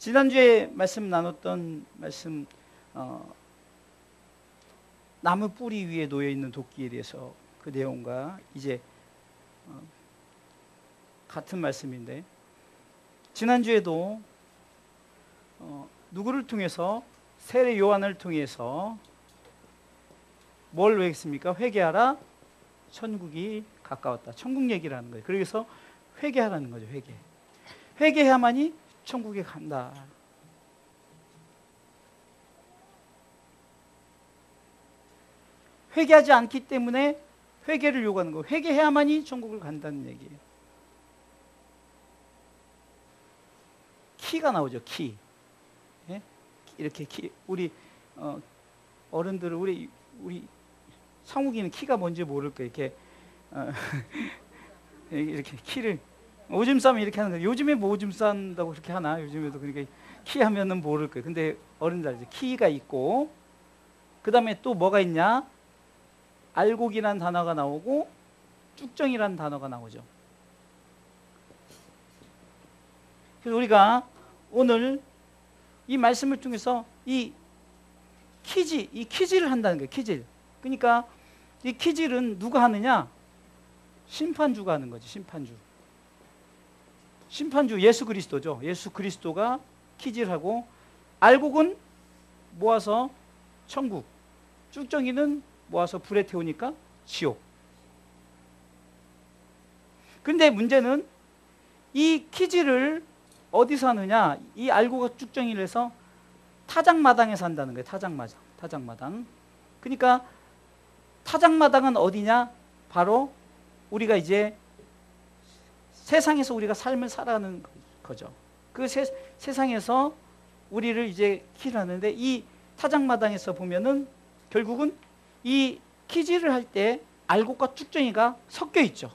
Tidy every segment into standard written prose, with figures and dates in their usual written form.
지난주에 말씀 나눴던 말씀, 나무 뿌리 위에 놓여 있는 도끼에 대해서 그 내용과 이제 같은 말씀인데, 지난주에도 누구를 통해서, 세례 요한을 통해서 뭘 외쳤습니까? 회개하라, 천국이 가까웠다. 천국 얘기를 하는 거예요. 그래서 회개하라는 거죠. 회개해야만이 천국에 간다. 회개하지 않기 때문에 회개를 요구하는 거예요. 회개해야만이 천국을 간다는 얘기예요. 키가 나오죠. 키. 예? 이렇게 키. 우리 어른들은 우리 상욱이는 키가 뭔지 모를 거예요. 이렇게 이렇게 키를 오줌 싸면 이렇게 하는 거예요. 요즘에 뭐 오줌 싼다고 그렇게 하나? 요즘에도 그러니까 키 하면은 모를 거예요. 근데 어른들 알죠. 키가 있고, 그 다음에 또 뭐가 있냐? 알곡이라는 단어가 나오고 쭉정이라는 단어가 나오죠. 그래서 우리가 오늘 이 말씀을 통해서 이 키질을 한다는 거예요. 키질. 그러니까 이 키질은 누가 하느냐? 심판주가 하는 거죠. 심판주 예수 그리스도죠. 예수 그리스도가 키질하고, 알곡은 모아서 천국, 쭉정이는 모아서 불에 태우니까 지옥. 근데 문제는 이 키질을 어디서 하느냐? 이 알곡과 쭉정이를 해서 타작마당에서 한다는 거예요. 타작마당. 그러니까 타작마당은 어디냐? 바로 우리가 이제 세상에서 우리가 삶을 살아가는 거죠. 그 세상에서 우리를 이제 키질하는데, 이 타작마당에서 보면은 결국은 이 키질을 할 때 알곡과 쭉정이가 섞여 있죠.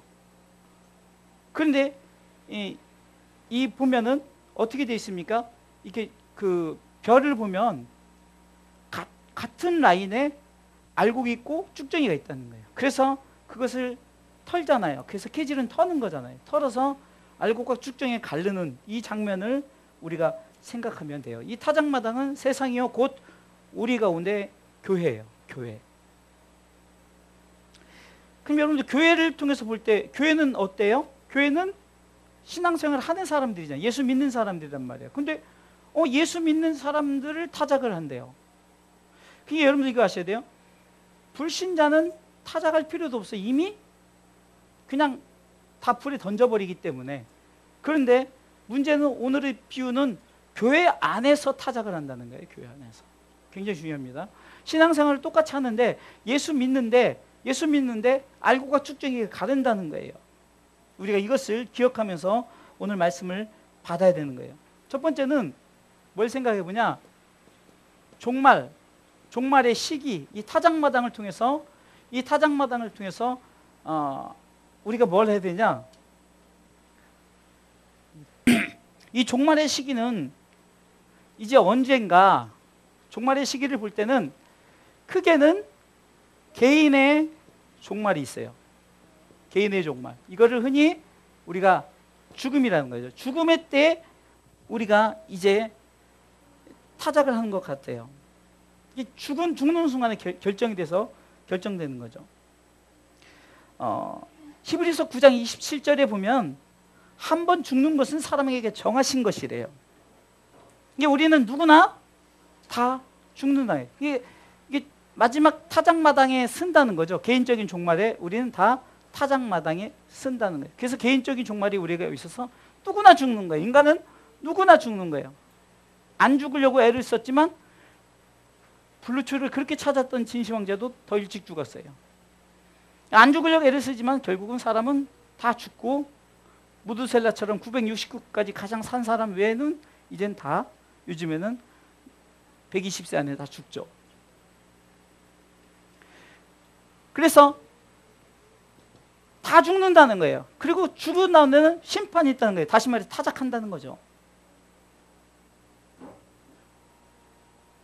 그런데 이 보면은 어떻게 되어 있습니까? 이렇게 그 별을 보면 같은 라인에 알곡이 있고 쭉정이가 있다는 거예요. 그래서 그것을 털잖아요. 그래서 키질은 터는 거잖아요. 털어서 알곡과 쭉정이 가르는 이 장면을 우리가 생각하면 돼요. 이 타작마당은 세상이요, 곧 우리 가운데 교회예요. 교회. 그럼 여러분들 교회를 통해서 볼 때 교회는 어때요? 교회는 신앙생활을 하는 사람들이잖아요. 예수 믿는 사람들이란 말이에요. 근데 예수 믿는 사람들을 타작을 한대요. 그게 여러분들 이거 아셔야 돼요. 불신자는 타작할 필요도 없어요. 이미 그냥 다 불에 던져버리기 때문에. 그런데 문제는, 오늘의 비유는 교회 안에서 타작을 한다는 거예요. 교회 안에서. 굉장히 중요합니다. 신앙생활을 똑같이 하는데 예수 믿는데 알곡과 쭉정이가 가른다는 거예요. 우리가 이것을 기억하면서 오늘 말씀을 받아야 되는 거예요. 첫 번째는 뭘 생각해 보냐? 종말의 시기, 이 타작마당을 통해서 우리가 뭘 해야 되냐? 이 종말의 시기는 이제 언젠가, 종말의 시기를 볼 때는 크게는 개인의 종말이 있어요. 개인의 종말. 이거를 흔히 우리가 죽음이라는 거죠. 죽음의 때 우리가 이제 타작을 하는 것 같아요. 죽는 순간에 결정되는 거죠. 히브리서 9장 27절에 보면 한 번 죽는 것은 사람에게 정하신 것이래요. 이게 우리는 누구나 다 죽는다. 이게 마지막 타작마당에 쓴다는 거죠. 개인적인 종말에 우리는 다 타작마당에 쓴다는 거예요. 그래서 개인적인 종말이 우리가 있어서 누구나 죽는 거예요. 인간은 누구나 죽는 거예요. 안 죽으려고 애를 썼지만 블루초를 그렇게 찾았던 진시황제도 더 일찍 죽었어요. 안 죽으려고 애를 쓰지만 결국은 사람은 다 죽고, 무드셀라처럼 969까지 가장 산 사람 외에는 이젠 다 요즘에는 120세 안에 다 죽죠. 그래서 다 죽는다는 거예요. 그리고 죽은 다음에는 심판이 있다는 거예요. 다시 말해 타작한다는 거죠.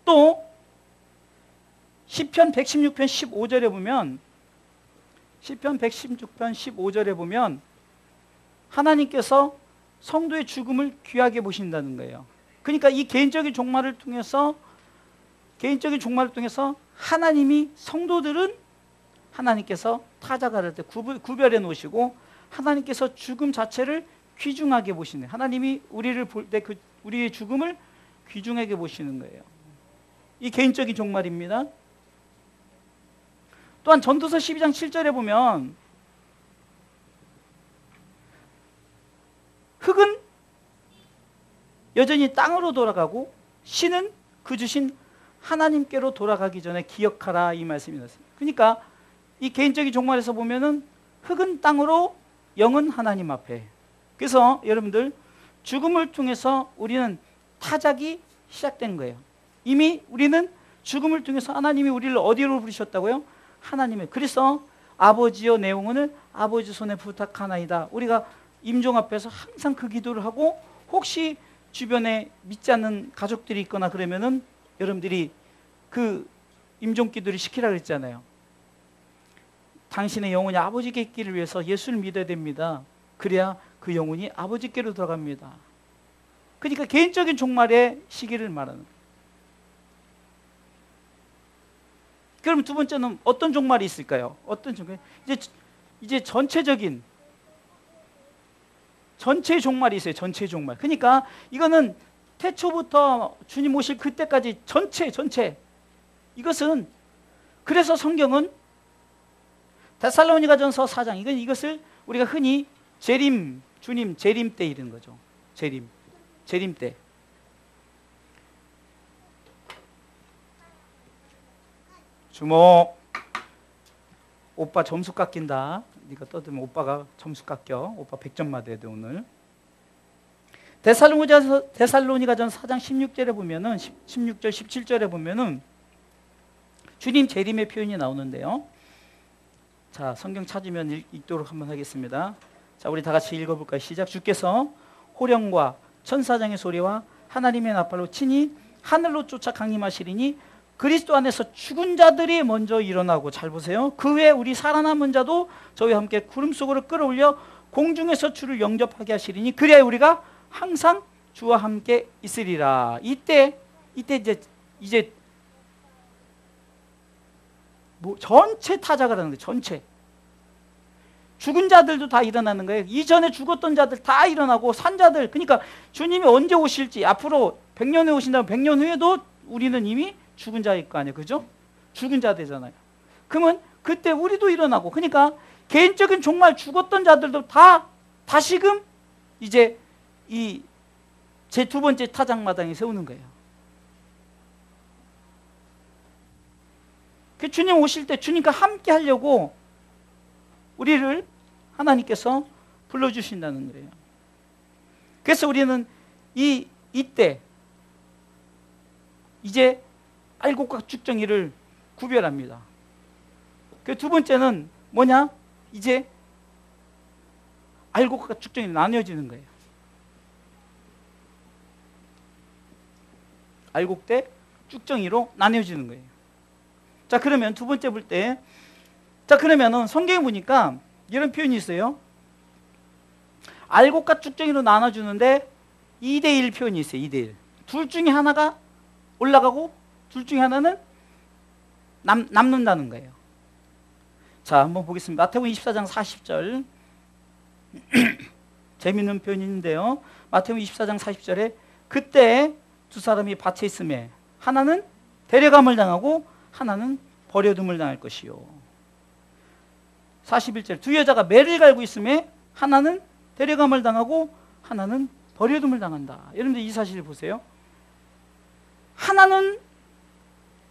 또 시편 116편 15절에 보면, 시편 116편 15절에 보면 하나님께서 성도의 죽음을 귀하게 보신다는 거예요. 그러니까 이 개인적인 종말을 통해서 하나님이 성도들은 하나님께서 타작할 때 구별해 놓으시고 하나님께서 죽음 자체를 귀중하게 보시는, 하나님이 우리를 볼 때 우리의 죽음을 귀중하게 보시는 거예요. 이 개인적인 종말입니다. 또한 전도서 12장 7절에 보면 흙은 여전히 땅으로 돌아가고 신은 그 주신 하나님께로 돌아가기 전에 기억하라, 이 말씀이 나왔습니다. 그러니까 이 개인적인 종말에서 보면은 흙은 땅으로, 영은 하나님 앞에. 그래서 여러분들, 죽음을 통해서 우리는 타작이 시작된 거예요. 이미 우리는 죽음을 통해서 하나님이 우리를 어디로 부르셨다고요? 하나님의. 그래서 아버지여 내 영혼을 아버지 손에 부탁하나이다. 우리가 임종 앞에서 항상 그 기도를 하고, 혹시 주변에 믿지 않는 가족들이 있거나 그러면은 여러분들이 그 임종 기도를 시키라 그랬잖아요. 당신의 영혼이 아버지께 있기를 위해서 예수를 믿어야 됩니다. 그래야 그 영혼이 아버지께로 들어갑니다. 그러니까 개인적인 종말의 시기를 말하는 거예요. 그럼 두 번째는 어떤 종말이 있을까요? 어떤 종말? 이제 전체적인 전체 종말이 있어요. 전체 종말. 그러니까 이거는 태초부터 주님 오실 그때까지 전체. 이것은, 그래서 성경은 데살로니가전서 4장, 이것을 우리가 흔히 주님 재림 때 이런 거죠. 재림 때. 주목. 오빠 점수 깎인다. 네가 떠들면 오빠가 점수 깎여. 오빠 100점 맞아야 돼 오늘. 데살로니가전 4장 16절에 보면은 16절 17절에 보면은 주님 재림의 표현이 나오는데요. 자, 성경 찾으면 읽도록 한번 하겠습니다. 자, 우리 다 같이 읽어볼까요? 시작. 주께서 호령과 천사장의 소리와 하나님의 나팔로 친히 하늘로 쫓아 강림하시리니 그리스도 안에서 죽은 자들이 먼저 일어나고, 잘 보세요. 그 후에 우리 살아남은 자도 저희와 함께 구름 속으로 끌어올려 공중에서 주를 영접하게 하시리니 그래야 우리가 항상 주와 함께 있으리라. 이때 이제 뭐 전체 타작을 하는 거예요. 전체. 죽은 자들도 다 일어나는 거예요. 이전에 죽었던 자들 다 일어나고 산 자들. 그러니까 주님이 언제 오실지, 앞으로 100년 후에 오신다면 100년 후에도 우리는 이미 죽은 자일 거 아니에요. 그죠? 죽은 자 되잖아요. 그러면 그때 우리도 일어나고, 그러니까 개인적인 종말 죽었던 자들도 다시금 이제 이 제 두 번째 타작마당에 세우는 거예요. 그 주님 오실 때 주님과 함께 하려고 우리를 하나님께서 불러주신다는 거예요. 그래서 우리는 이때 이제 알곡과 쭉정이를 구별합니다. 그 두 번째는 뭐냐? 이제 알곡과 쭉정이 나뉘어지는 거예요. 알곡대 쭉정이로 나뉘어지는 거예요. 자, 그러면 두 번째 볼 때, 자, 그러면은 성경에 보니까 이런 표현이 있어요. 알곡과 쭉정이로 나눠주는데 2대1 표현이 있어요. 2대1. 둘 중에 하나가 올라가고 둘 중에 하나는 남는다는 거예요. 자, 한번 보겠습니다. 마태복음 24장 40절. 재밌는 표현인데요. 마태복음 24장 40절에 그때 두 사람이 밭에 있음에 하나는 데려감을 당하고 하나는 버려둠을 당할 것이요. 41절 두 여자가 매를 갈고 있음에 하나는 데려감을 당하고 하나는 버려둠을 당한다. 여러분들 이 사실을 보세요. 하나는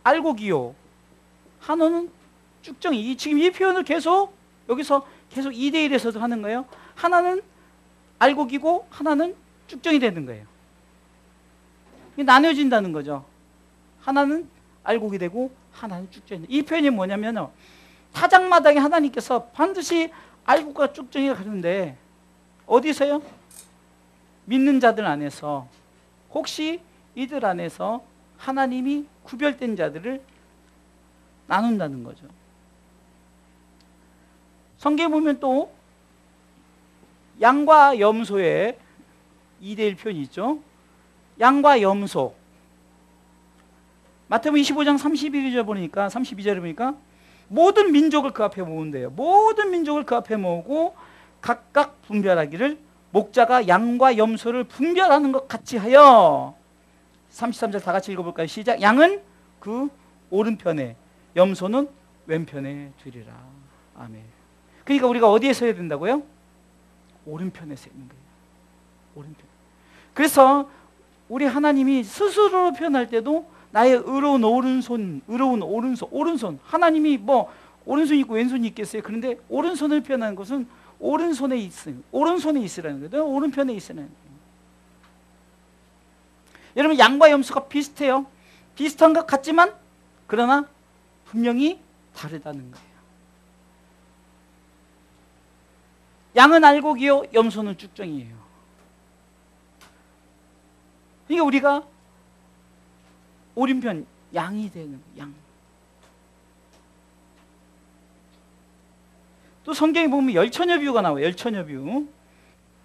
알곡이요, 하나는 쭉정이. 지금 이 표현을 여기서 계속 2대1에서도 하는 거예요. 하나는 알곡이고 하나는 쭉정이 되는 거예요. 나뉘어진다는 거죠. 하나는 알곡이 되고 하나는 쭉정이. 이 표현이 뭐냐면요, 타작마당에 하나님께서 반드시 알곡과 쭉정이가 가는데 어디서요? 믿는 자들 안에서, 혹시 이들 안에서 하나님이 구별된 자들을 나눈다는 거죠. 성경에 보면 또 양과 염소의 2대1 표현이 있죠. 양과 염소. 마태복음 25장 32절에 보니까 모든 민족을 그 앞에 모은대요. 모든 민족을 그 앞에 모으고 각각 분별하기를 목자가 양과 염소를 분별하는 것 같이 하여. 33절 다 같이 읽어볼까요? 시작. 양은 그 오른편에, 염소는 왼편에 두리라. 아멘. 그러니까 우리가 어디에 서야 된다고요? 오른편에 서 있는 거예요. 오른편. 그래서 우리 하나님이 스스로 표현할 때도 나의 의로운 오른손. 하나님이 뭐 오른손이 있고 왼손이 있겠어요? 그런데 오른손을 표현하는 것은 오른손에 있으라는 거예요. 오른편에 있으라는 거예요. 여러분, 양과 염소가 비슷해요. 비슷한 것 같지만 그러나 분명히 다르다는 거예요. 양은 알곡이요, 염소는 쭉정이에요. 그러니까 우리가 오른편 양이 되는 거예요. 양. 또 성경에 보면 열처녀 비유가 나와요. 열처녀 비유.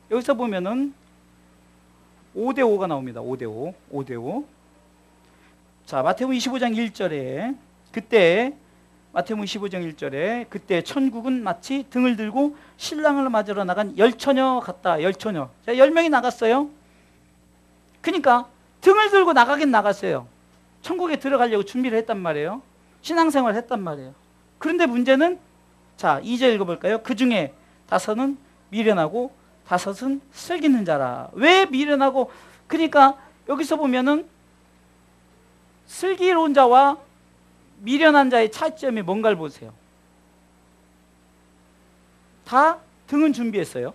여기서 보면은 5대5가 나옵니다. 5대5. 자, 마태복음 25장 1절에 마태복음 25장 1절에 그때 천국은 마치 등을 들고 신랑을 맞으러 나간 열처녀 같다. 열처녀. 자, 10명이 나갔어요. 그러니까 등을 들고 나가긴 나갔어요. 천국에 들어가려고 준비를 했단 말이에요. 신앙생활을 했단 말이에요. 그런데 문제는, 자, 2절 읽어볼까요? 그 중에 5은 미련하고 5은 슬기는 자라. 왜 미련하고? 그러니까 여기서 보면은 슬기로운 자와 미련한 자의 차이점이 뭔가를 보세요. 다 등은 준비했어요.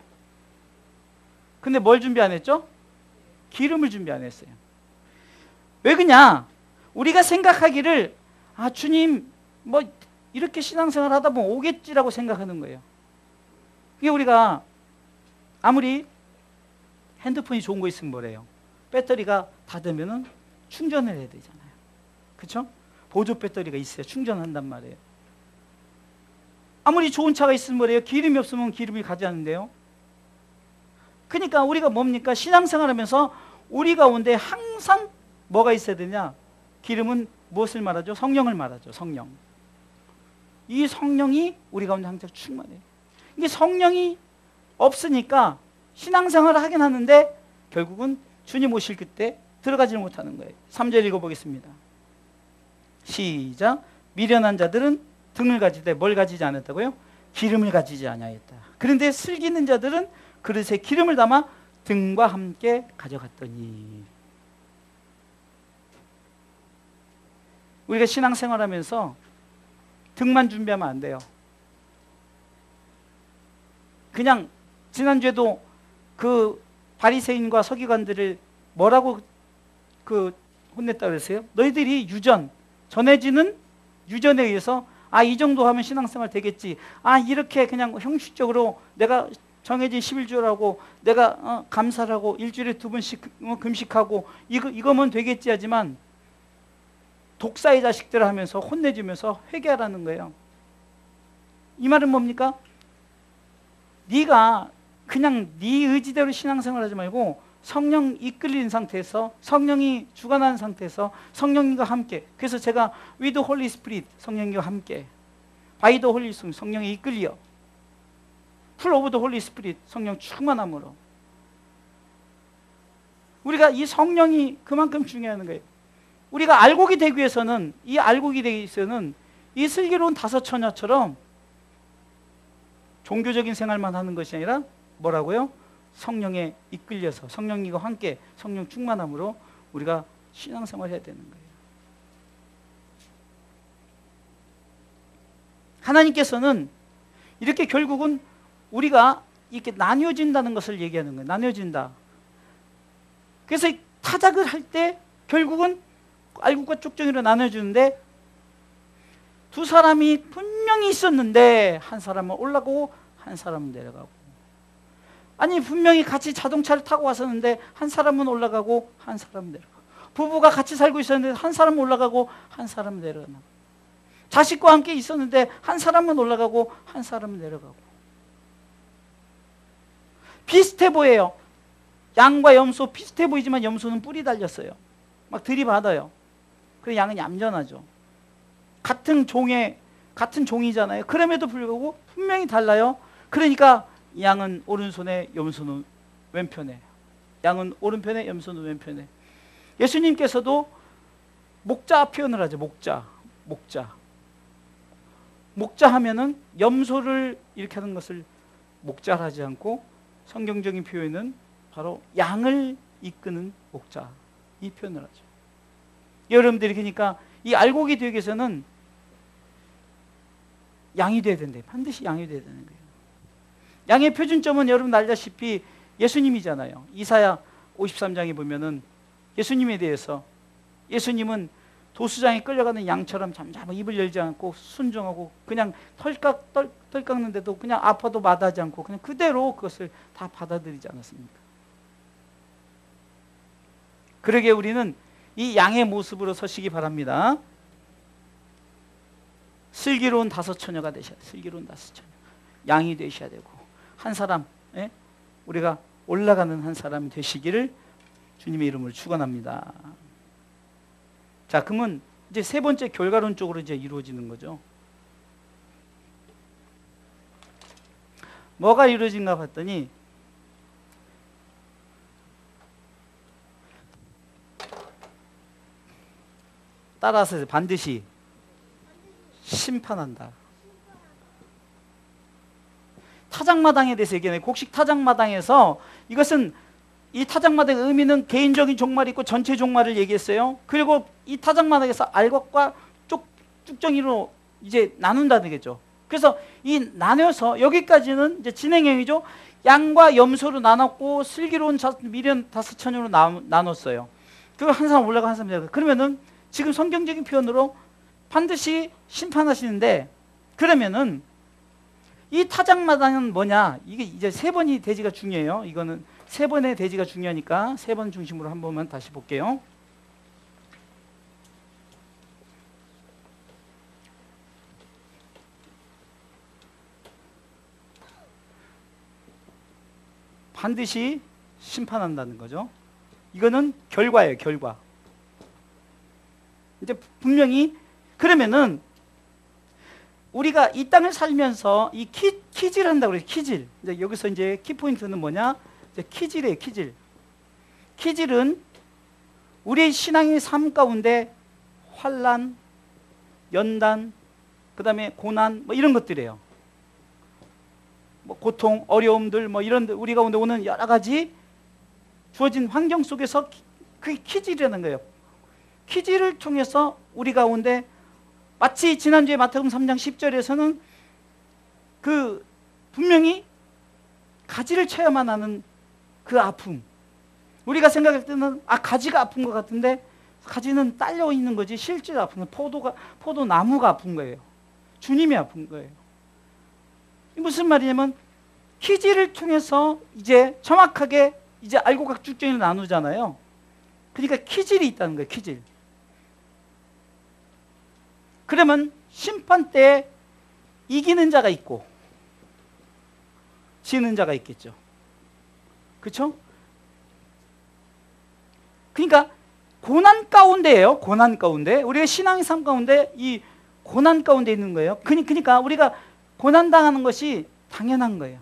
근데 뭘 준비 안 했죠? 기름을 준비 안 했어요. 왜 그러냐? 우리가 생각하기를, 아, 주님 뭐 이렇게 신앙생활 하다 보면 오겠지라고 생각하는 거예요. 이게 우리가 아무리 핸드폰이 좋은 거 있으면 뭐래요? 배터리가 닫으면은 충전을 해야 되잖아요. 그렇죠? 보조 배터리가 있어야 충전한단 말이에요. 아무리 좋은 차가 있으면 뭐래요? 기름이 없으면 기름이 가지 않는데요. 그러니까 우리가 뭡니까? 신앙생활하면서 우리 가운데 항상 뭐가 있어야 되냐? 기름은 무엇을 말하죠? 성령을 말하죠. 성령. 이 성령이 우리 가운데 항상 충만해요. 이게 성령이 없으니까 신앙생활을 하긴 하는데 결국은 주님 오실 그때 들어가지를 못하는 거예요. 3절 읽어보겠습니다. 시작. 미련한 자들은 등을 가지되 뭘 가지지 않았다고요? 기름을 가지지 아니하였다. 그런데 슬기는 자들은 그릇에 기름을 담아 등과 함께 가져갔더니. 우리가 신앙생활하면서 등만 준비하면 안 돼요. 그냥 지난주에도 그 바리새인과 서기관들을 뭐라고 혼냈다 그랬어요? 너희들이 전해지는 유전에 의해서, 아, 이 정도 하면 신앙생활 되겠지. 아, 이렇게 그냥 형식적으로 내가 정해진 11조라고 내가 감사를 하고 일주일에 2번씩 금식하고 이거면 되겠지 하지만 독사의 자식들을 하면서 혼내주면서 회개하라는 거예요. 이 말은 뭡니까? 네가 그냥 네 의지대로 신앙생활 하지 말고 성령 이끌린 상태에서, 성령이 주관하는 상태에서 성령님과 함께. 그래서 제가 with the Holy Spirit, 성령님과 함께, by the Holy Spirit, 성령에 이끌려, full of the Holy Spirit, 성령 충만함으로. 우리가 이 성령이 그만큼 중요한 거예요. 우리가 알곡이 되기 위해서는, 이 알곡이 되기 위해서는 이 슬기로운 5 처녀처럼 종교적인 생활만 하는 것이 아니라 뭐라고요? 성령에 이끌려서 성령님과 함께 성령 충만함으로 우리가 신앙생활을 해야 되는 거예요. 하나님께서는 이렇게 결국은 우리가 이렇게 나뉘어진다는 것을 얘기하는 거예요. 나뉘어진다. 그래서 타작을 할 때 결국은 알곡과 쭉정이로 나눠주는데, 두 사람이 분명히 있었는데 한 사람은 올라가고 한 사람은 내려가고, 아니 분명히 같이 자동차를 타고 왔었는데 한 사람은 올라가고 한 사람은 내려가고, 부부가 같이 살고 있었는데 한 사람은 올라가고 한 사람은 내려가고, 자식과 함께 있었는데 한 사람은 올라가고 한 사람은 내려가고. 비슷해 보여요. 양과 염소 비슷해 보이지만 염소는 뿔이 달렸어요. 막 들이받아요. 그래서 양은 얌전하죠. 같은 종이잖아요. 그럼에도 불구하고 분명히 달라요. 그러니까 양은 오른손에, 염소는 왼편에. 양은 오른편에, 염소는 왼편에. 예수님께서도 목자 표현을 하죠. 목자 하면은 염소를 이렇게 하는 것을 목자를 하지 않고 성경적인 표현은 바로 양을 이끄는 목자, 이 표현을 하죠. 여러분들이 그러니까 이 알곡이 되기 위해서는 양이 돼야 된대. 반드시 양이 돼야 되는 거예요. 양의 표준점은 여러분 알다시피 예수님이잖아요. 이사야 53장에 보면은 예수님에 대해서, 예수님은 도수장에 끌려가는 양처럼 잠잠 입을 열지 않고 순종하고 그냥 털 깎는데도 그냥 아파도 마다하지 않고 그냥 그대로 그것을 다 받아들이지 않았습니까? 그러게 우리는 이 양의 모습으로 서시기 바랍니다. 슬기로운 다섯 처녀가 되셔야 돼요. 슬기로운 다섯 처녀. 양이 되셔야 되고 한 사람, 우리가 올라가는 한 사람이 되시기를 주님의 이름으로 축원합니다. 자, 그러면 이제 세 번째 결과론적으로 이제 이루어지는 거죠. 뭐가 이루어진가 봤더니 따라서 반드시 심판한다. 타작마당에 대해서 얘기하는 곡식 타작마당에서 이것은 이 타작마당의 의미는 개인적인 종말이 있고 전체 종말을 얘기했어요. 그리고 이 타작마당에서 알곡과 쭉정이로 이제 나눈다는 거죠. 그래서 이 나눠서 여기까지는 이제 진행형이죠. 양과 염소로 나눴고 슬기로운 미련 다섯 처녀로 나눴어요. 그거 한 사람 올라가 한 사람 내려가. 그러면은 지금 성경적인 표현으로 반드시 심판하시는데, 그러면은 이 타작마당은 뭐냐? 이게 이제 세 번이 대지가 중요해요. 이거는 세 번의 대지가 중요하니까 세 번 중심으로 한 번만 다시 볼게요. 반드시 심판한다는 거죠. 이거는 결과예요, 결과. 이제 분명히 그러면은 우리가 이 땅을 살면서 이 키질을 한다고 그래요. 키질. 이제 여기서 이제 키포인트는 뭐냐? 이제 키질이에요, 키질. 키질은 우리의 신앙의 삶 가운데 환난, 연단, 그 다음에 고난, 뭐 이런 것들이에요. 뭐 고통, 어려움들, 뭐 이런 우리 가운데 오는 여러 가지 주어진 환경 속에서 그게 키질이라는 거예요. 키질을 통해서 우리 가운데 마치 지난주에 마태복음 3장 10절에서는 그 분명히 가지를 쳐야만 하는 그 아픔, 우리가 생각할 때는 가지가 아픈 것 같은데 가지는 딸려 있는 거지 실제로 아픈 건 포도나무가 아픈 거예요. 주님이 아픈 거예요. 무슨 말이냐면 키질을 통해서 이제 정확하게 이제 알곡과 쭉정이를 나누잖아요. 그러니까 키질이 있다는 거예요. 키질. 그러면 심판 때 이기는 자가 있고 지는 자가 있겠죠. 그렇죠? 그러니까 고난 가운데예요. 고난 가운데. 우리가 신앙의 삶 가운데 이 고난 가운데 있는 거예요. 그러니까 우리가 고난 당하는 것이 당연한 거예요.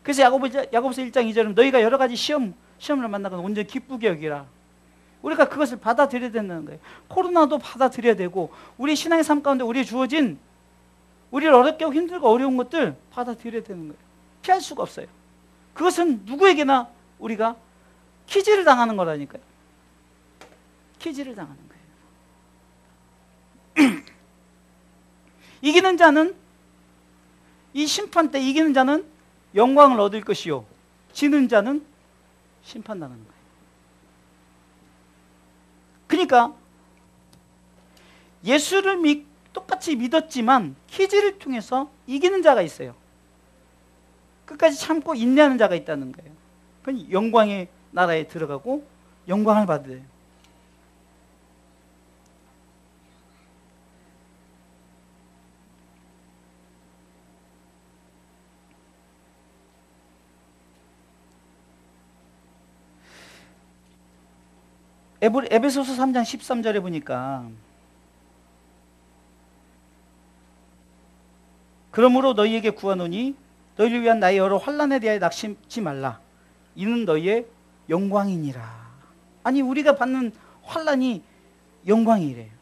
그래서 야고보서 1장 2절은 너희가 여러 가지 시험을 만나거나 온전히 기쁘게 여기라. 우리가 그것을 받아들여야 된다는 거예요. 코로나도 받아들여야 되고 우리 신앙의 삶 가운데 우리에 주어진 우리를 어렵게 하고 힘들고 어려운 것들 받아들여야 되는 거예요. 피할 수가 없어요. 그것은 누구에게나 우리가 키질을 당하는 거라니까요. 키질을 당하는 거예요. 이기는 자는 이 심판 때 이기는 자는 영광을 얻을 것이요 지는 자는 심판당하는 거예요. 그러니까 예수를 똑같이 믿었지만 키질을 통해서 이기는 자가 있어요. 끝까지 참고 인내하는 자가 있다는 거예요. 그건 영광의 나라에 들어가고 영광을 받아요. 에베소서 3장 13절에 보니까 그러므로 너희에게 구하노니 너희를 위한 나의 여러 환난에 대하여 낙심치 말라. 이는 너희의 영광이니라. 아니 우리가 받는 환난이 영광이래요.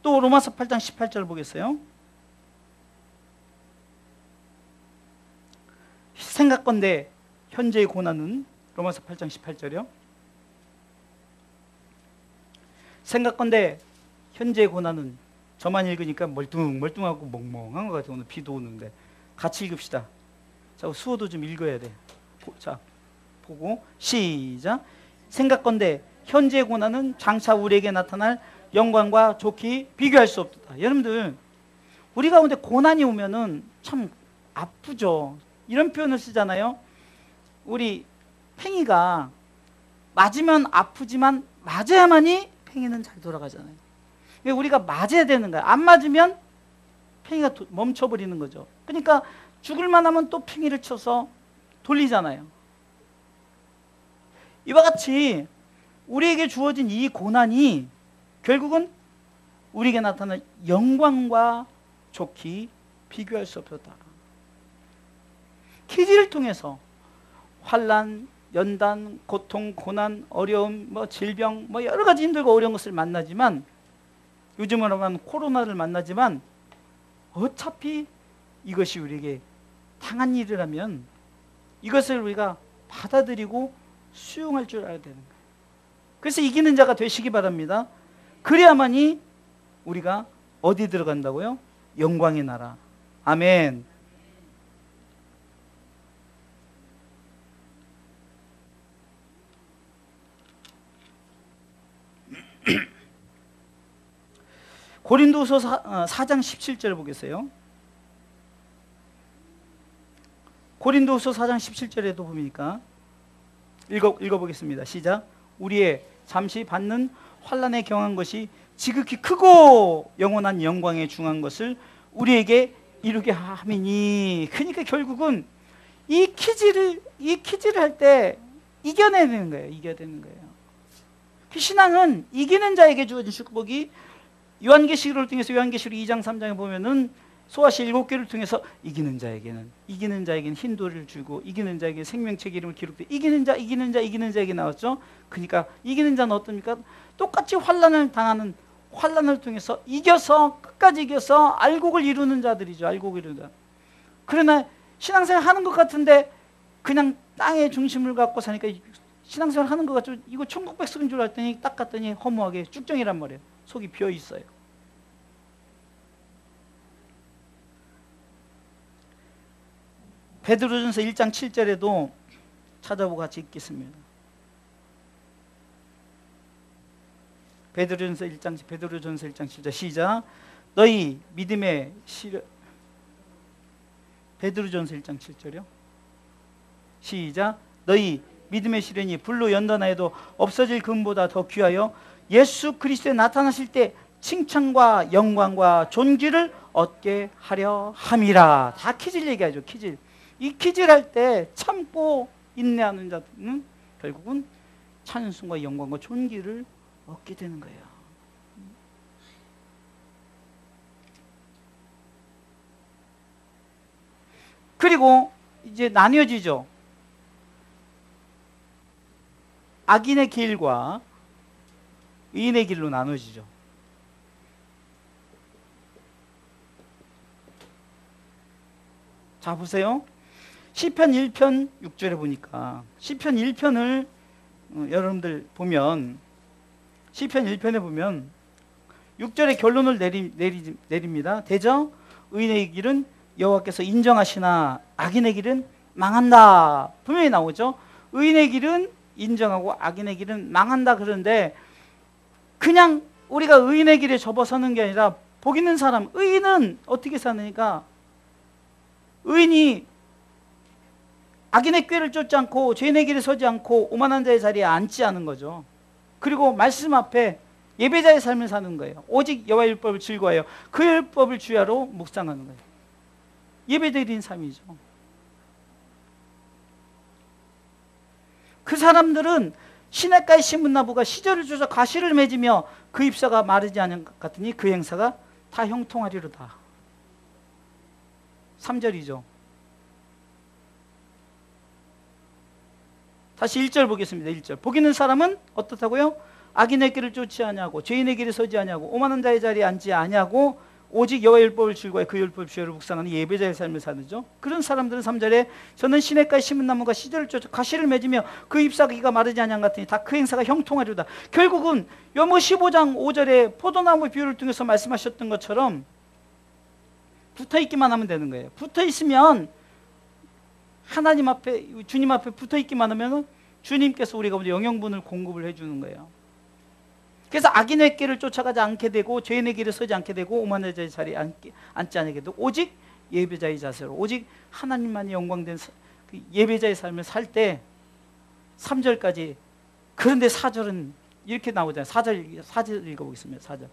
또 로마서 8장 18절 보겠어요. 생각건대 현재의 고난은 로마서 8장 18절이요. 생각건대 현재의 고난은 저만 읽으니까 멀뚱하고 멍멍한 것 같아요. 오늘 비도 오는데 같이 읽읍시다. 자, 수호도 좀 읽어야 돼. 자, 보고 시작. 생각건대 현재의 고난은 장차 우리에게 나타날 영광과 좋게 비교할 수 없다. 여러분들 우리 가운데 고난이 오면은 참 아프죠. 이런 표현을 쓰잖아요. 우리 팽이가 맞으면 아프지만 맞아야만이 팽이는 잘 돌아가잖아요. 우리가 맞아야 되는 거야. 안 맞으면 팽이가 멈춰버리는 거죠. 그러니까 죽을 만하면 또 팽이를 쳐서 돌리잖아요. 이와 같이 우리에게 주어진 이 고난이 결국은 우리에게 나타날 영광과 좋게 비교할 수 없었다. 기지를 통해서 환난, 연단, 고통, 고난, 어려움, 질병, 여러 가지 힘들고 어려운 것을 만나지만 요즘으로 하면 코로나를 만나지만 어차피 이것이 우리에게 당한 일이라면 이것을 우리가 받아들이고 수용할 줄 알아야 되는 거예요. 그래서 이기는 자가 되시기 바랍니다. 그래야만이 우리가 어디 들어간다고요? 영광의 나라. 아멘. 고린도서 4장 17절 보겠어요. 고린도서 4장 17절에도 보니까 읽어보겠습니다. 시작. 우리의 잠시 받는 환난에 경한 것이 지극히 크고 영원한 영광에 중한 것을 우리에게 이루게 함이니. 그러니까 결국은 이 퀴즈를 할 때 이겨내는 거예요. 이겨내는 거예요. 그 신앙은 이기는 자에게 주어진 축복이 요한계시록을 통해서 요한계시록 2장 3장에 보면은 소아시 7개를 통해서 이기는 자에게는 힌도를 주고 이기는 자에게 생명책 이름을 기록돼 이기는 자에게 나왔죠. 그러니까 이기는 자는 어떻습니까? 똑같이 환난을 당하는 환난을 통해서 이겨서 끝까지 이겨서 알곡을 이루는 자들이죠. 알곡을 이루는 자. 그러나 신앙생활 하는 것 같은데 그냥 땅의 중심을 갖고 사니까 신앙생활 하는 것 같죠. 이거 천국 백성인 줄 알았더니 딱 갔더니 허무하게 쭉정이란 말이에요. 속이 비어 있어요. 베드로전서 1장 7절에도 찾아보고 같이 읽겠습니다. 베드로전서 1장 7절 시작. 너희 믿음의 시련. 베드로전서 1장 7절이요. 시작. 너희 믿음의 시련이 불로 연단하여도 없어질 금보다 더 귀하여 예수 그리스도에 나타나실 때 칭찬과 영광과 존귀를 얻게 하려 함이라. 다 키질 얘기하죠. 키질. 이 키질 할 때 참고 인내하는 자는 결국은 찬송과 영광과 존귀를 얻게 되는 거예요. 그리고 이제 나뉘어지죠. 악인의 길과 의인의 길로 나눠지죠. 자 보세요. 시편 1편 6절에 보니까 시편 1편을 여러분들 보면 시편 1편에 보면 6절에 결론을 내립니다. 대저 의인의 길은 여호와께서 인정하시나 악인의 길은 망한다. 분명히 나오죠. 의인의 길은 인정하고 악인의 길은 망한다. 그런데 그냥 우리가 의인의 길에 접어서는 게 아니라 복 있는 사람, 의인은 어떻게 사느니까 의인이 악인의 꾀를 쫓지 않고 죄인의 길에 서지 않고 오만한 자의 자리에 앉지 않은 거죠. 그리고 말씀 앞에 예배자의 삶을 사는 거예요. 오직 여호와의 율법을 즐거워해요. 그 율법을 주야로 묵상하는 거예요. 예배드린 삶이죠. 그 사람들은 시냇가의 신문나무가 시절을 주서 가시를 맺으며 그 잎사가 마르지 않은 것 같으니 그 행사가 다 형통하리로다. 3절이죠. 다시 1절 보겠습니다. 1절. 복 있는 사람은 어떻다고요? 악인의 길을 쫓지 아니하고 죄인의 길에 서지 아니하고 오만한 자의 자리에 앉지 아니하고 오직 여호와의 율법을 즐거워해 그 율법 주야로 묵상하는 예배자의 삶을 사는죠. 그런 사람들은 3절에 저는 시냇가의 신문나무가 시절을 쫓아 가시를 맺으며 그 잎사귀가 마르지 아니한 것 같으니 다 그 행사가 형통하리로다. 결국은 요모 15장 5절에 포도나무 비유를 통해서 말씀하셨던 것처럼 붙어있기만 하면 되는 거예요. 붙어있으면 하나님 앞에, 주님 앞에 붙어있기만 하면 주님께서 우리가 먼저 영양분을 공급을 해주는 거예요. 그래서 악인의 길을 쫓아가지 않게 되고 죄인의 길에 서지 않게 되고 오만한 자의 자리에 앉지 않게 되고 오직 예배자의 자세로 오직 하나님만이 영광된 예배자의 삶을 살 때 3절까지. 그런데 4절은 이렇게 나오잖아요. 4절 읽어보겠습니다. 4절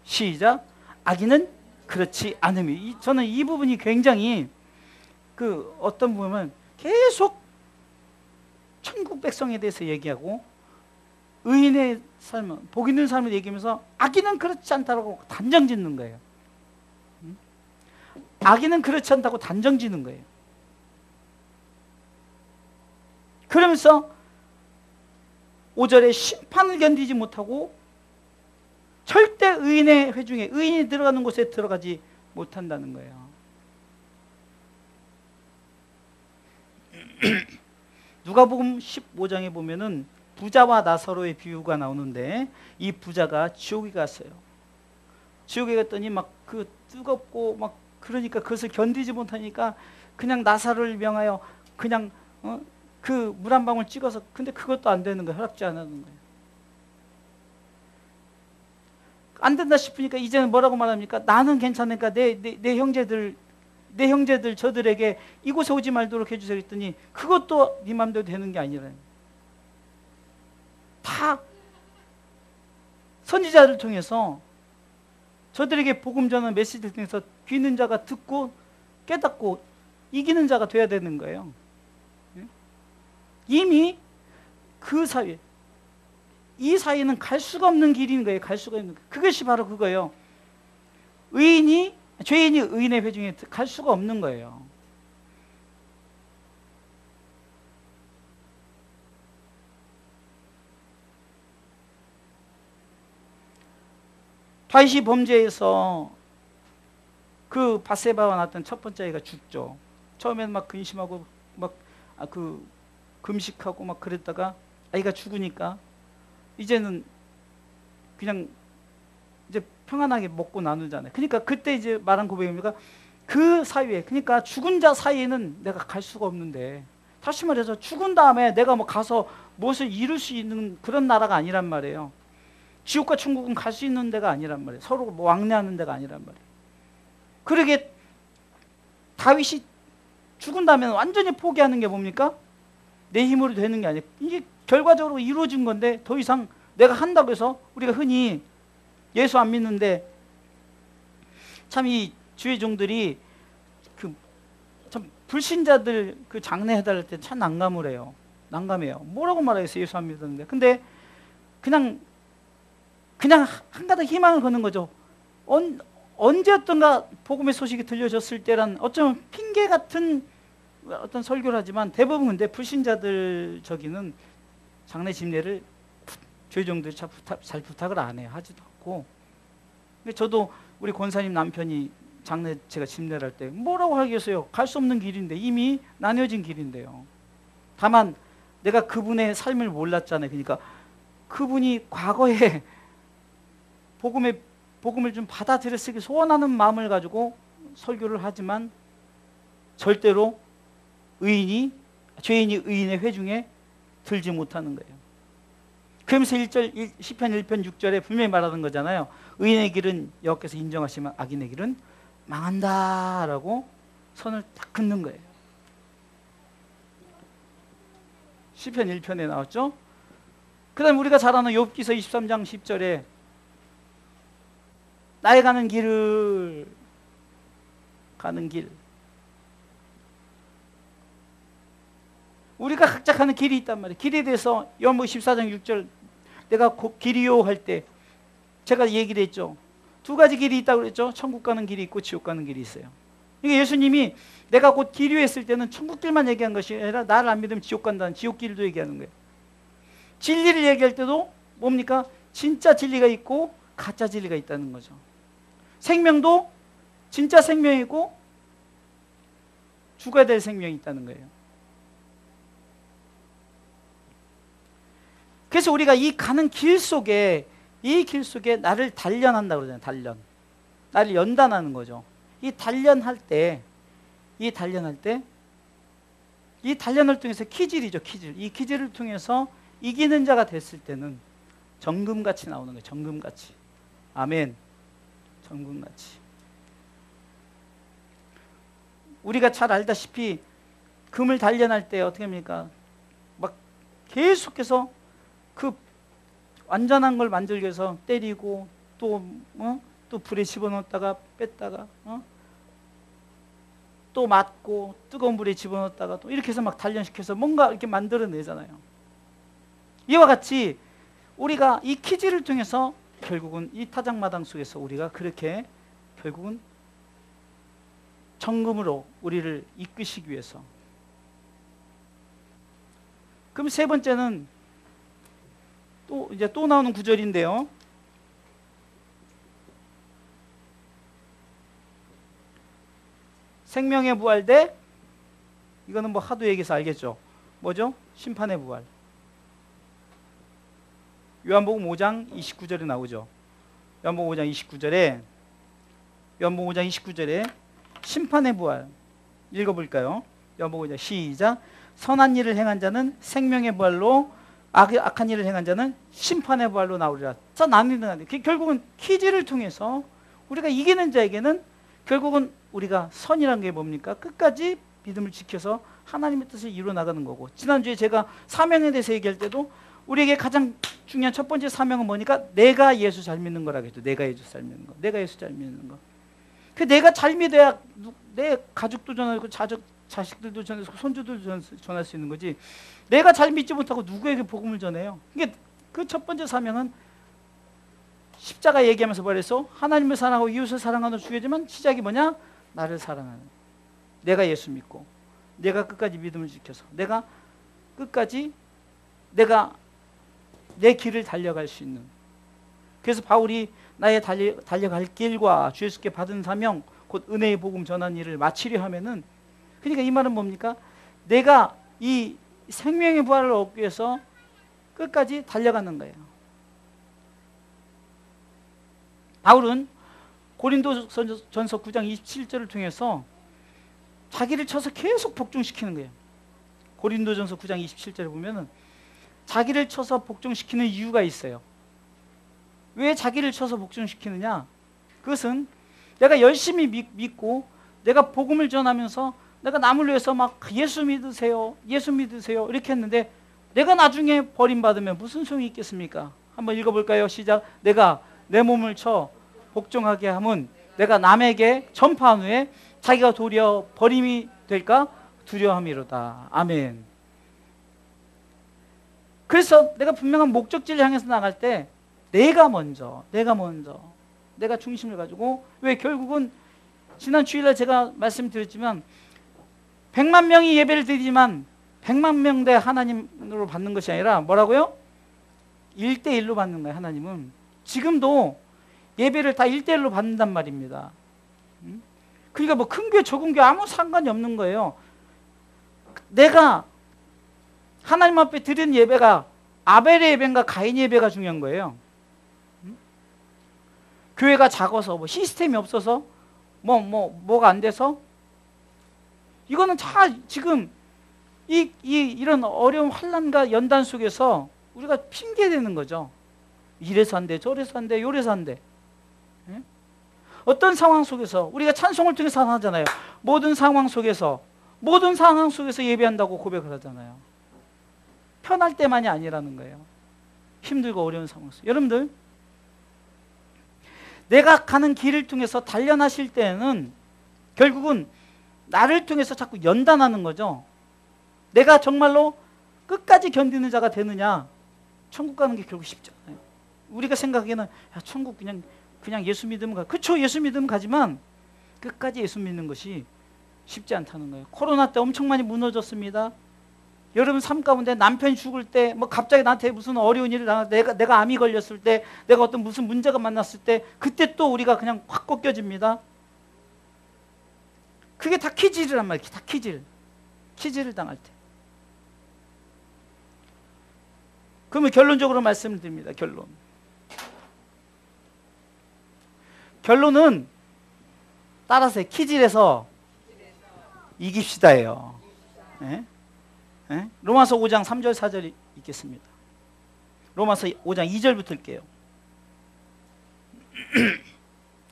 시작. 악인은 그렇지 않음이. 저는 이 부분이 굉장히 어떤 부분은 계속 천국 백성에 대해서 얘기하고 의인의 삶은 복 있는 삶을 얘기하면서 악인은 그렇지 않다고 단정 짓는 거예요. 악인은 그렇지 않다고 단정 짓는 거예요. 그러면서 5절에 심판을 견디지 못하고 절대 의인의 회중에 의인이 들어가는 곳에 들어가지 못한다는 거예요. 누가복음 15장에 보면은 부자와 나사로의 비유가 나오는데 이 부자가 지옥에 갔어요. 지옥에 갔더니 막 뜨겁고 막 그러니까 그것을 견디지 못하니까 그냥 나사로를 명하여 그냥 그 물 한 방울 찍어서, 근데 그것도 안 되는 거예요. 허락지 안 하는 거예요. 안 된다 싶으니까 이제는 뭐라고 말합니까? 나는 괜찮으니까 내 형제들 저들에게 이곳에 오지 말도록 해주세요 했더니 그것도 네 맘대로 되는 게 아니라요. 다 선지자를 통해서 저들에게 복음 전하는 메시지를 통해서 귀 있는 자가 듣고 깨닫고 이기는 자가 돼야 되는 거예요. 이미 그 사회, 이 사이는 갈 수가 없는 길인 거예요. 갈 수가 없는. 그것이 바로 그거예요. 죄인이 의인의 회중에 갈 수가 없는 거예요. 다윗이 범죄에서 그 밧세바와 낳았던 첫 번째 아이가 죽죠. 처음에는 막 근심하고 막 금식하고 막 그랬다가 아이가 죽으니까 이제는 그냥 이제 평안하게 먹고 나누잖아요. 그러니까 그때 이제 말한 고백입니까? 그 사이에, 그러니까 죽은 자 사이에는 내가 갈 수가 없는데, 다시 말해서 죽은 다음에 내가 뭐 가서 무엇을 이룰 수 있는 그런 나라가 아니란 말이에요. 지옥과 천국은 갈 수 있는 데가 아니란 말이에요. 서로 뭐 왕래하는 데가 아니란 말이에요. 그러게 다윗이 죽은 다음에 완전히 포기하는 게 뭡니까? 내 힘으로 되는 게 아니에요. 이게 결과적으로 이루어진 건데 더 이상 내가 한다고 해서, 우리가 흔히 예수 안 믿는데 참 이 주의 종들이 참 불신자들 장례 해달랄 때 참 난감해요. 뭐라고 말하겠어요? 예수 안 믿었는데. 근데 그냥 한 가닥 희망을 거는 거죠. 언제였던가 복음의 소식이 들려졌을 때란 어쩌면 핑계 같은 어떤 설교를 하지만 대부분 근데 불신자들 저기는 장례 집례를 주의종들이 잘 부탁을 안 해요. 하지도 않고. 근데 저도 우리 권사님 남편이 장례 제가 집례를 할 때 뭐라고 하겠어요? 갈 수 없는 길인데, 이미 나뉘어진 길인데요. 다만 내가 그분의 삶을 몰랐잖아요. 그러니까 그분이 과거에 복음을 좀 받아들였으기 소원하는 마음을 가지고 설교를 하지만 절대로 죄인이 의인의 회중에 들지 못하는 거예요. 그러면서 시편 1편 6절에 분명히 말하는 거잖아요. 의인의 길은 여호와께서 인정하시면 악인의 길은 망한다라고 선을 딱 긋는 거예요. 시편 1편에 나왔죠. 그 다음에 우리가 잘 아는 욥기서 23장 10절에 나의 가는 길을 가는 길, 우리가 각자 가는 길이 있단 말이에요. 길에 대해서 요한복음 14장 6절 내가 길이요 할 때 제가 얘기를 했죠. 두 가지 길이 있다고 그랬죠. 천국 가는 길이 있고 지옥 가는 길이 있어요. 이게 예수님이 내가 곧 길이요 했을 때는 천국 길만 얘기한 것이 아니라 나를 안 믿으면 지옥 간다는 지옥 길도 얘기하는 거예요. 진리를 얘기할 때도 뭡니까? 진짜 진리가 있고 가짜 진리가 있다는 거죠. 생명도 진짜 생명이고 죽어야 될 생명이 있다는 거예요. 그래서 우리가 이 가는 길 속에, 이 길 속에 나를 단련한다고 그러잖아요. 단련. 나를 연단하는 거죠. 이 단련할 때, 이 단련을 통해서 키질이죠. 키질. 이 키질을 통해서 이기는 자가 됐을 때는 정금같이 나오는 거예요. 정금같이. 아멘. 정금같이. 우리가 잘 알다시피 금을 단련할 때 어떻게 합니까? 막 계속해서 그 완전한 걸 만들기 위해서 때리고 또 불에 집어넣었다가 뺐다가 또 맞고 뜨거운 물에 집어넣었다가 또 이렇게 해서 막 단련시켜서 뭔가 이렇게 만들어내잖아요. 이와 같이 우리가 이 키질을 통해서 결국은 이 타작마당 속에서 우리가 그렇게 결국은 정금으로 우리를 이끄시기 위해서. 그럼 세 번째는 또 나오는 구절인데요. 생명의 부활 대, 이거는 뭐 하도 얘기해서 알겠죠. 뭐죠? 심판의 부활. 요한복음 5장 29절에 나오죠. 요한복음 5장 29절에 심판의 부활 읽어볼까요? 요한복음 5장 시작. 선한 일을 행한 자는 생명의 부활로, 악한 일을 행한 자는 심판의 부활로 나오리라. 자, 나뉘는 결국은 키즈를 통해서 우리가 이기는 자에게는 결국은 우리가 선이라는 게 뭡니까? 끝까지 믿음을 지켜서 하나님의 뜻을 이루어 나가는 거고, 지난주에 제가 사명에 대해서 얘기할 때도 우리에게 가장 중요한 첫 번째 사명은 뭐니까? 내가 예수 잘 믿는 거라고 했죠. 내가 예수 잘 믿는 거. 내가 예수 잘 믿는 거. 그 내가 잘 믿어야 내 가족도 전하고 자식들도 전하고 손주들도 전할 수 있는 거지. 내가 잘 믿지 못하고 누구에게 복음을 전해요? 이게 그 첫 번째 사명은 십자가 얘기하면서 말했어. 하나님을 사랑하고 이웃을 사랑하는 주의지만 시작이 뭐냐? 나를 사랑하는. 내가 예수 믿고 내가 끝까지 믿음을 지켜서 내가 끝까지 내가 내 길을 달려갈 수 있는. 그래서 바울이 나의 달려갈 길과 주 예수께 받은 사명 곧 은혜의 복음 전하는 일을 마치려 하면은, 그러니까 이 말은 뭡니까? 내가 이 생명의 부활을 얻기 위해서 끝까지 달려가는 거예요. 바울은 고린도전서 9장 27절을 통해서 자기를 쳐서 계속 복종시키는 거예요. 고린도전서 9장 27절에 보면은 자기를 쳐서 복종시키는 이유가 있어요. 왜 자기를 쳐서 복종시키느냐? 그것은 내가 열심히 믿고 내가 복음을 전하면서 내가 남을 위해서 막 예수 믿으세요, 예수 믿으세요 이렇게 했는데 내가 나중에 버림받으면 무슨 소용이 있겠습니까? 한번 읽어볼까요? 시작. 내가 내 몸을 쳐 복종하게 함은 내가 남에게 전파한 후에 자기가 도리어 버림이 될까 두려움이로다. 아멘. 그래서 내가 분명한 목적지를 향해서 나갈 때 내가 먼저 내가 중심을 가지고, 왜 결국은 지난 주일날 제가 말씀드렸지만 100만 명이 예배를 드리지만 100만 명대 하나님으로 받는 것이 아니라 뭐라고요? 1대1로 받는 거예요. 하나님은 지금도 예배를 다 1대1로 받는단 말입니다. 그러니까 뭐 큰 교회 적은 교회 아무 상관이 없는 거예요. 내가 하나님 앞에 드리는 예배가 아벨의 예배인가 가인의 예배가 중요한 거예요. 교회가 작아서 뭐 시스템이 없어서 뭐가 안 돼서, 이거는 다 지금 이런 어려운 환난과 연단 속에서 우리가 핑계대는 거죠. 이래서 안 돼, 저래서 안 돼, 요래서 안 돼. 어떤 상황 속에서 우리가 찬송을 통해서 하잖아요. 모든 상황 속에서 예배한다고 고백을 하잖아요. 편할 때만이 아니라는 거예요. 힘들고 어려운 상황에서. 여러분들, 내가 가는 길을 통해서 단련하실 때는 결국은 나를 통해서 자꾸 연단하는 거죠. 내가 정말로 끝까지 견디는 자가 되느냐? 천국 가는 게 결국 쉽지 않아요. 우리가 생각하기에는 야, 천국 그냥 예수 믿으면 가. 그렇죠, 예수 믿으면 가지만 끝까지 예수 믿는 것이 쉽지 않다는 거예요. 코로나 때 엄청 많이 무너졌습니다. 여러분 삶 가운데 남편이 죽을 때, 뭐 갑자기 나한테 무슨 어려운 일을 당할 때, 내가 암이 걸렸을 때, 내가 어떤 무슨 문제가 만났을 때, 그때 또 우리가 그냥 확 꺾여집니다. 그게 다 키질이란 말이에요. 다 키질을 당할 때. 그러면 결론적으로 말씀을 드립니다. 결론은 따라서 키질에서 이깁시다예요. 네? 네? 로마서 5장 3절 4절 읽겠습니다. 로마서 5장 2절부터 읽게요.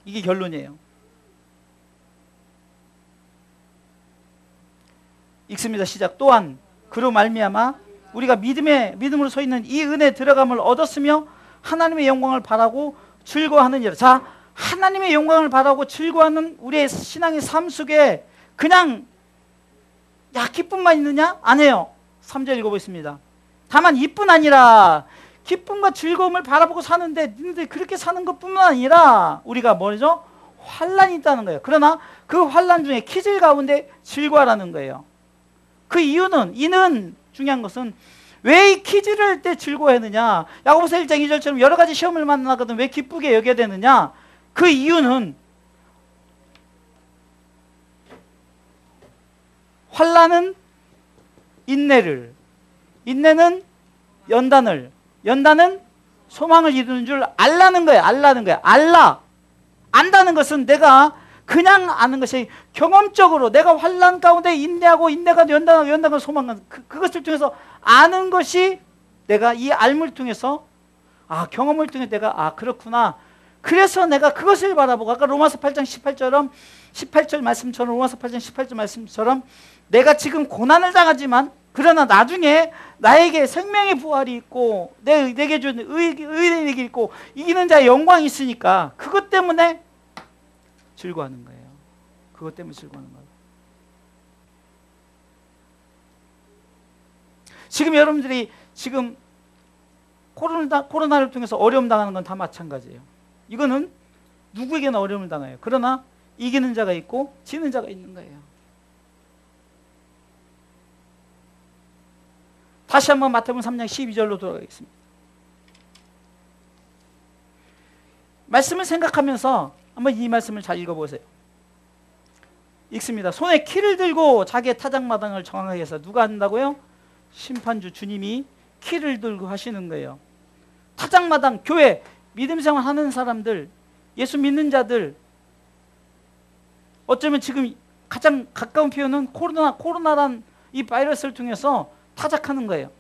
이게 결론이에요. 읽습니다. 시작. 또한 그로 말미암아 우리가 믿음으로 서 있는 이 은혜에 들어감을 얻었으며 하나님의 영광을 바라고 즐거워하느니라. 자, 하나님의 영광을 바라고 즐거워하는 우리의 신앙의 삶 속에 그냥 기쁨만 있느냐? 아니에요. 3절 읽어보겠습니다. 다만 이뿐 아니라 기쁨과 즐거움을 바라보고 사는데 너희들 그렇게 사는 것뿐만 아니라 우리가 뭐죠? 환난이 있다는 거예요. 그러나 그 환난 중에 키질 가운데 즐거워하라는 거예요. 그 이는 중요한 것은 왜 이 키질을 할 때 즐거워했느냐? 야고보서 1장 2절처럼 여러 가지 시험을 만나거든 왜 기쁘게 여겨야 되느냐? 그 이유는 환난은 인내를, 인내는 연단을, 연단은 소망을 이루는 줄 알라는 거예요. 안다는 것은 내가 그냥 아는 것이 경험적으로 내가 환난 가운데 인내하고 인내가 연단과 소망을 그것을 통해서 아는 것이 내가 이 알물 통해서 경험을 통해 내가 그렇구나. 그래서 내가 그것을 바라보고 아까 로마서 8장 18절 말씀처럼 로마서 8장 18절 말씀처럼 내가 지금 고난을 당하지만 그러나 나중에 나에게 생명의 부활이 있고 내게 주는 의가 있고 이기는 자의 영광이 있으니까 그것 때문에 즐거워하는 거예요. 그것 때문에 즐거워하는 거예요. 지금 여러분들이 지금 코로나를 통해서 어려움 당하는 건 다 마찬가지예요. 이거는 누구에게나 어려움을 당해요. 그러나 이기는 자가 있고 지는 자가 있는 거예요. 다시 한번 마태복음 3장 12절로 돌아가겠습니다. 말씀을 생각하면서 한번 이 말씀을 잘 읽어보세요. 읽습니다. 손에 키를 들고 자기의 타작마당을 정하게 해서 누가 한다고요? 심판주 주님이 키를 들고 하시는 거예요. 타작마당, 교회, 믿음 생활 하는 사람들, 예수 믿는 자들, 어쩌면 지금 가장 가까운 표현은 코로나란 이 바이러스를 통해서 타작하는 거예요.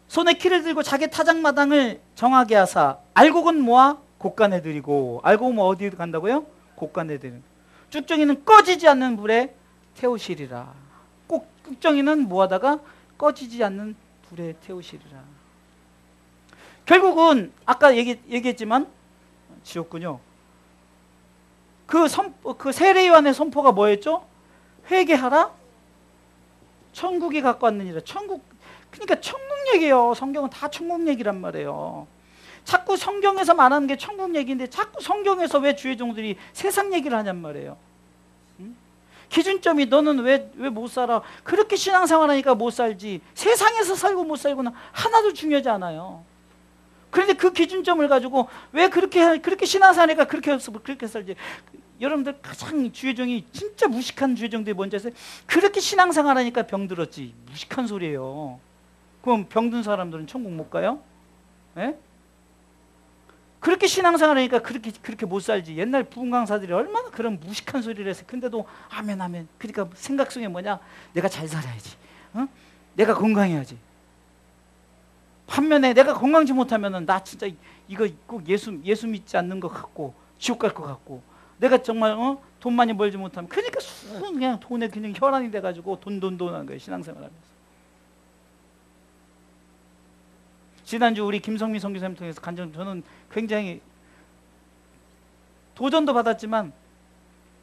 손에 키를 들고 자기 타작마당을 정하게 하사 알곡은 모아 곡간에 들이고 알곡은 뭐 어디에 간다고요? 곡간에 들이고 쭉정이는 꺼지지 않는 불에 태우시리라. 꼭 쭉정이는 뭐하다가 꺼지지 않는 불에 태우시리라. 결국은 아까 얘기했지만 지웠군요. 그 세례 요한의 선포가 뭐였죠? 회개하라. 천국이 갖고 왔느니라. 그러니까 천국 얘기예요. 성경은 다 천국 얘기란 말이에요. 자꾸 성경에서 말하는 게 천국 얘기인데 자꾸 성경에서 왜 주의 종들이 세상 얘기를 하냔 말이에요. 응? 기준점이 너는 왜 못 살아? 그렇게 신앙생활하니까 못 살지. 세상에서 살고 못 살고는 하나도 중요하지 않아요. 그런데 그 기준점을 가지고 왜 그렇게 신앙생활하니까 그렇게 살지. 여러분들 가장 주의종이 진짜 무식한 주의종들이 뭔지 아세요? 그렇게 신앙생활하니까 병들었지. 무식한 소리예요. 그럼 병든 사람들은 천국 못 가요? 예? 그렇게 신앙생활하니까 그렇게 못 살지. 옛날 부흥 강사들이 얼마나 그런 무식한 소리를 해서 근데도 아멘. 그러니까 생각 속에 뭐냐? 내가 잘 살아야지. 내가 건강해야지. 반면에 내가 건강지 못하면은 나 진짜 이거 꼭 예수 믿지 않는 것 같고 지옥 갈 것 같고 내가 정말 돈 많이 벌지 못하면 그러니까 그냥 돈에 그냥 혈안이 돼가지고 돈 하는 거예요. 신앙생활하면서. 지난주 우리 김성민 선교사님 통해서 간증 저는 굉장히 도전도 받았지만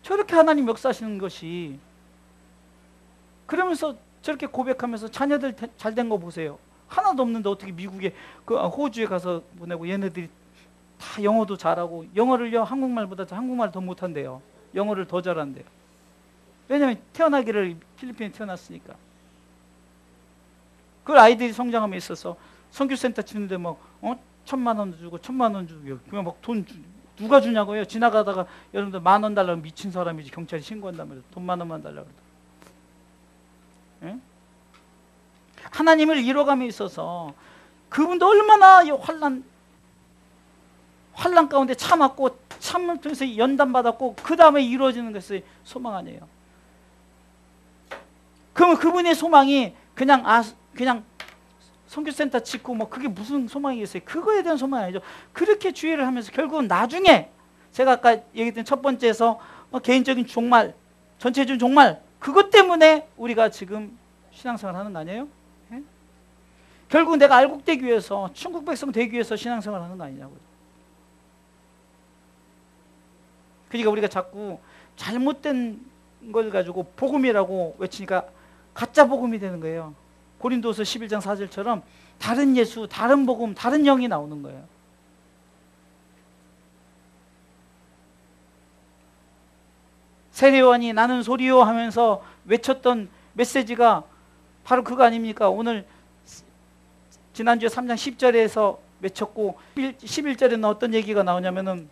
저렇게 하나님 역사하시는 것이 그러면서 저렇게 고백하면서 자녀들 잘 된 거 보세요. 하나도 없는데 어떻게 미국에 그 호주에 가서 보내고 얘네들이 다 영어도 잘하고 영어를요 한국말보다 한국말 더 못한대요. 영어를 더 잘한대요. 왜냐하면 태어나기를 필리핀에 태어났으니까. 그 아이들이 성장함에 있어서 선교센터 치는데 막 1,000만 원 주고 1,000만 원 주고 그냥 막 돈 누가 주냐고요. 지나가다가 여러분들 10,000원 달라고 미친 사람이지 경찰에 신고한단 말이에요. 돈 10,000원만 달라고 그러더라고요. 하나님을 이뤄감에 있어서 그분도 얼마나 이 환난 가운데 참았고 참을 통해서 연단받았고 그 다음에 이루어지는 것이 소망 아니에요. 그러면 그분의 소망이 그냥 선교센터 짓고 뭐 그게 무슨 소망이겠어요? 그거에 대한 소망이 아니죠. 그렇게 주의를 하면서 결국은 나중에 제가 아까 얘기했던 첫 번째에서 개인적인 종말, 전체적인 종말 그것 때문에 우리가 지금 신앙생활 하는 거 아니에요? 예? 결국 내가 알곡되기 위해서 천국 백성 되기 위해서 신앙생활 하는 거 아니냐고요. 그러니까 우리가 자꾸 잘못된 걸 가지고 복음이라고 외치니까 가짜 복음이 되는 거예요. 고린도서 11장 4절처럼 다른 예수, 다른 복음, 다른 영이 나오는 거예요. 세례요한이 나는 소리요 하면서 외쳤던 메시지가 바로 그거 아닙니까? 오늘 지난주에 3장 10절에서 외쳤고 11절에는 어떤 얘기가 나오냐면은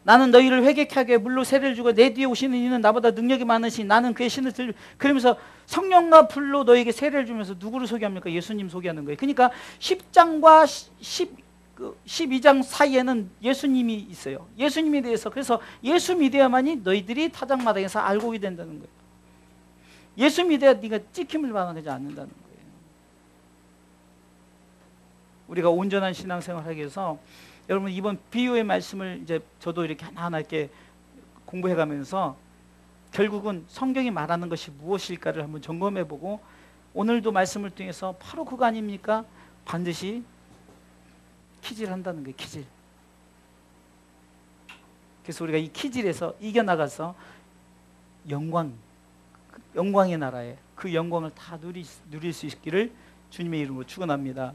나는 너희를 회개케 하게 물로 세례를 주고 내 뒤에 오시는 이는 나보다 능력이 많으시니 나는 그의 신을 그러면서 성령과 불로 너에게 세례를 주면서 누구를 소개합니까? 예수님 소개하는 거예요. 그러니까 10장과 12장 사이에는 예수님이 있어요. 예수님에 대해서. 그래서 예수 믿어야만이 너희들이 타작마당에서 알곡이 된다는 거예요. 예수 믿어야 네가 찍힘을 받지 않는다는 거예요. 우리가 온전한 신앙생활을 하기 위해서 여러분 이번 비유의 말씀을 이제 저도 이렇게 하나하나 이렇게 공부해가면서 결국은 성경이 말하는 것이 무엇일까를 한번 점검해보고 오늘도 말씀을 통해서 바로 그거 아닙니까? 반드시 키질 한다는 거예요. 키질. 그래서 우리가 이 키질에서 이겨나가서 영광의 나라에 그 영광을 다 누릴 수 있기를 주님의 이름으로 축원합니다.